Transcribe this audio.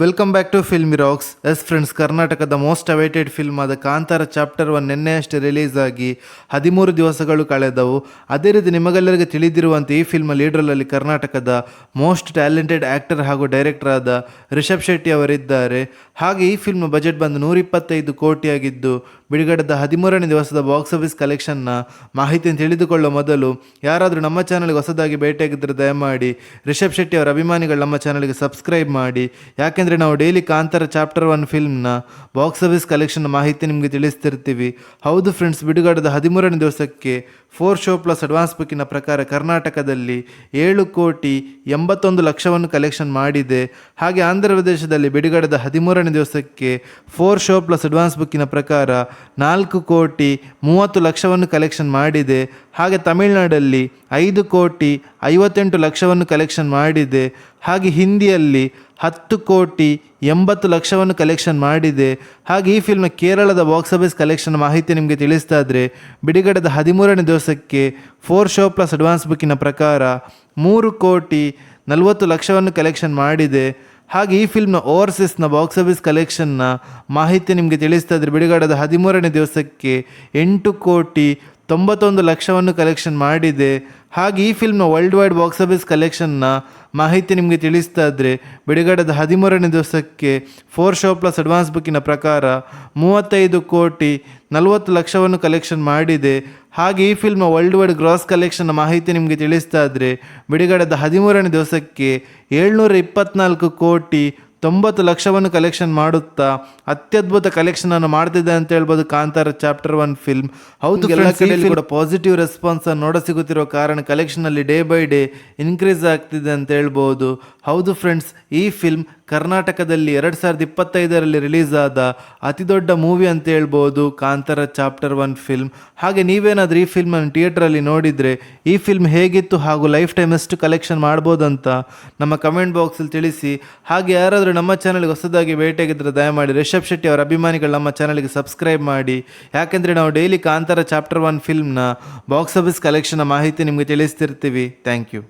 Welcome back to Filmy Rocks. Yes friends, ಕರ್ನಾಟಕದ most awaited film ಆದ Kantara chapter 1 ನಿನ್ನೆಯಷ್ಟೇ release ಆಗಿ 13 ದಿವಸಗಳು ಕಳೆದವು. ಅದೇ ರೀತಿ ನಿಮಗೆಲ್ಲರಿಗೆ ತಿಳಿದಿರುವಂತೆ ಈ ಫಿಲ್ಮ್ ಲೀಡ್ರಲ್ಲಿ ಕರ್ನಾಟಕದ ಮೋಸ್ಟ್ ಟ್ಯಾಲೆಂಟೆಡ್ ಆ್ಯಕ್ಟರ್ ಹಾಗೂ ಡೈರೆಕ್ಟರ್ ಆದ ರಿಷಬ್ ಶೆಟ್ಟಿ ಅವರಿದ್ದಾರೆ. ಹಾಗೆ ಈ ಫಿಲ್ಮ್ ಬಜೆಟ್ ಬಂದು 125 ಕೋಟಿಯಾಗಿದ್ದು ಬಿಡುಗಡೆದ 13ನೇ ದಿವಸದ ಬಾಕ್ಸ್ ಆಫೀಸ್ ಕಲೆಕ್ಷನ್ನ ಮಾಹಿತಿಯನ್ನು ತಿಳಿದುಕೊಳ್ಳುವ ಮೊದಲು ಯಾರಾದರೂ ನಮ್ಮ ಚಾನಲ್ಗೆ ಹೊಸದಾಗಿ ಭೇಟಿಯಾಗಿದ್ದರೆ ದಯಮಾಡಿ ರಿಷಬ್ ಶೆಟ್ಟಿ ಅವರ ಅಭಿಮಾನಿಗಳು ನಮ್ಮ ಚಾನಲ್ಗೆ ಸಬ್ಸ್ಕ್ರೈಬ್ ಮಾಡಿ. ಯಾಕೆಂದರೆ ನಾವು ಡೈಲಿ ಕಾಂತಾರ ಚಾಪ್ಟರ್ 1 ಫಿಲ್ಮ್ನ ಬಾಕ್ಸ್ ಆಫೀಸ್ ಕಲೆಕ್ಷನ್ ಮಾಹಿತಿ ನಿಮಗೆ ತಿಳಿಸ್ತಿರ್ತೀವಿ. ಹೌದು ಫ್ರೆಂಡ್ಸ್, ಬಿಡುಗಡೆದ 13ನೇ ದಿವಸಕ್ಕೆ 4 ಶೋ ಪ್ಲಸ್ ಅಡ್ವಾನ್ಸ್ ಬುಕ್ಕಿನ ಪ್ರಕಾರ ಕರ್ನಾಟಕದಲ್ಲಿ 7 ಕೋಟಿ 81 ಲಕ್ಷವನ್ನು ಕಲೆಕ್ಷನ್ ಮಾಡಿದೆ. ಹಾಗೆ ಆಂಧ್ರ ಪ್ರದೇಶದಲ್ಲಿ ಬಿಡುಗಡೆದ 13ನೇ ದಿವಸಕ್ಕೆ 4 ಶೋ ಪ್ಲಸ್ ಅಡ್ವಾನ್ಸ್ ಬುಕ್ಕಿನ ಪ್ರಕಾರ 4 ಕೋಟಿ 30 ಲಕ್ಷವನ್ನು ಕಲೆಕ್ಷನ್ ಮಾಡಿದೆ. ಹಾಗೆ ತಮಿಳುನಾಡಲ್ಲಿ 5 ಕೋಟಿ 58 ಲಕ್ಷವನ್ನು ಕಲೆಕ್ಷನ್ ಮಾಡಿದೆ. ಹಾಗೆ ಹಿಂದಿಯಲ್ಲಿ 10 ಕೋಟಿ 80 ಲಕ್ಷವನ್ನು ಕಲೆಕ್ಷನ್ ಮಾಡಿದೆ. ಹಾಗೆ ಈ ಫಿಲ್ಮ್ ಕೇರಳದ ಬಾಕ್ಸ್ ಆಫೀಸ್ ಕಲೆಕ್ಷನ್ ಮಾಹಿತಿ ನಿಮಗೆ ತಿಳಿಸ್ತಾ ಇದ್ದರೆ ಬಿಡುಗಡೆದ 13ನೇ ದಿವಸಕ್ಕೆ 4 ಶೋ ಪ್ಲಸ್ ಅಡ್ವಾನ್ಸ್ ಬುಕ್ಕಿನ ಪ್ರಕಾರ 3 ಕೋಟಿ 40 ಲಕ್ಷವನ್ನು ಕಲೆಕ್ಷನ್ ಮಾಡಿದೆ. ಹಾಗೆ ಈ ಫಿಲ್ಮ್ನ ಓವರ್ಸೀಸ್ನ ಬಾಕ್ಸ್ ಆಫೀಸ್ ಕಲೆಕ್ಷನ್ನ ಮಾಹಿತಿ ನಿಮಗೆ ತಿಳಿಸ್ತಾ ಇದ್ದರೆ ಬಿಡುಗಡೆದ 13ನೇ ದಿವಸಕ್ಕೆ 8 ಕೋಟಿ 91 ಲಕ್ಷವನ್ನು ಕಲೆಕ್ಷನ್ ಮಾಡಿದೆ. ಹಾಗೆ ಈ ಫಿಲ್ಮ್ನ ವರ್ಲ್ಡ್ ವೈಡ್ ಬಾಕ್ಸ್ ಆಫೀಸ್ ಕಲೆಕ್ಷನ್ನ ಮಾಹಿತಿ ನಿಮಗೆ ತಿಳಿಸ್ತಾ ಇದ್ದರೆ ಬಿಡುಗಡೆದ 13ನೇ ದಿವಸಕ್ಕೆ 4 ಶೋ ಪ್ಲಸ್ ಅಡ್ವಾನ್ಸ್ ಬುಕ್ಕಿನ ಪ್ರಕಾರ 35 ಕೋಟಿ 40 ಲಕ್ಷವನ್ನು ಕಲೆಕ್ಷನ್ ಮಾಡಿದೆ. ಹಾಗೆ ಈ ಫಿಲ್ಮ್ನ ವರ್ಲ್ಡ್ ವೈಡ್ ಗ್ರಾಸ್ ಕಲೆಕ್ಷನ್ನ ಮಾಹಿತಿ ನಿಮಗೆ ತಿಳಿಸ್ತಾ ಇದ್ದರೆ ಬಿಡುಗಡೆದ 13ನೇ ದಿವಸಕ್ಕೆ 724 ಕೋಟಿ 90 ಲಕ್ಷವನ್ನು ಕಲೆಕ್ಷನ್ ಮಾಡುತ್ತಾ ಅತ್ಯದ್ಭುತ ಕಲೆಕ್ಷನನ್ನು ಮಾಡ್ತಿದೆ ಅಂತ ಹೇಳ್ಬೋದು ಕಾಂತಾರ ಚಾಪ್ಟರ್ 1 ಫಿಲ್ಮ್. ಹೌದು, ಎಲ್ಲ ಕಡೆಯಲ್ಲಿ ಕೂಡ ಪಾಸಿಟಿವ್ ರೆಸ್ಪಾನ್ಸ್ ನೋಡ ಸಿಗುತ್ತಿರುವ ಕಾರಣ ಕಲೆಕ್ಷನಲ್ಲಿ ಡೇ ಬೈ ಡೇ ಇನ್ಕ್ರೀಸ್ ಆಗ್ತಿದೆ ಅಂತ ಹೇಳ್ಬೋದು. ಹೌದು ಫ್ರೆಂಡ್ಸ್, ಈ ಫಿಲ್ಮ್ ಕರ್ನಾಟಕದಲ್ಲಿ 2025ರಲ್ಲಿ ರಿಲೀಸ್ ಆದ ಅತಿ ದೊಡ್ಡ ಮೂವಿ ಅಂತ ಹೇಳ್ಬೋದು ಕಾಂತಾರ ಚಾಪ್ಟರ್ 1 ಫಿಲ್ಮ್. ಹಾಗೆ ನೀವೇನಾದರೂ ಈ ಫಿಲ್ಮನ್ನು ಥಿಯೇಟ್ರಲ್ಲಿ ನೋಡಿದರೆ ಈ ಫಿಲ್ಮ್ ಹೇಗಿತ್ತು ಹಾಗೂ ಲೈಫ್ ಟೈಮ್ ಎಷ್ಟು ಕಲೆಕ್ಷನ್ ಮಾಡ್ಬೋದಂತ ನಮ್ಮ ಕಮೆಂಟ್ ಬಾಕ್ಸಲ್ಲಿ ತಿಳಿಸಿ. ಹಾಗೆ ಯಾರಾದರೂ ನಮ್ಮ ಚಾನಲ್ಗೆ ಹೊಸದಾಗಿ ಭೇಟಿಯಾಗಿದ್ದರೆ ದಯಮಾಡಿ ರಿಷಬ್ ಶೆಟ್ಟಿ ಅವರ ಅಭಿಮಾನಿಗಳು ನಮ್ಮ ಚಾನಲ್ಗೆ ಸಬ್ಸ್ಕ್ರೈಬ್ ಮಾಡಿ. ಯಾಕೆಂದರೆ ನಾವು ಡೈಲಿ ಕಾಂತಾರ ಚಾಪ್ಟರ್ 1 ಫಿಲ್ಮ್ನ ಬಾಕ್ಸ್ ಆಫೀಸ್ ಕಲೆಕ್ಷನ್ನ ಮಾಹಿತಿ ನಿಮಗೆ ತಿಳಿಸ್ತಿರ್ತೀವಿ. Thank you.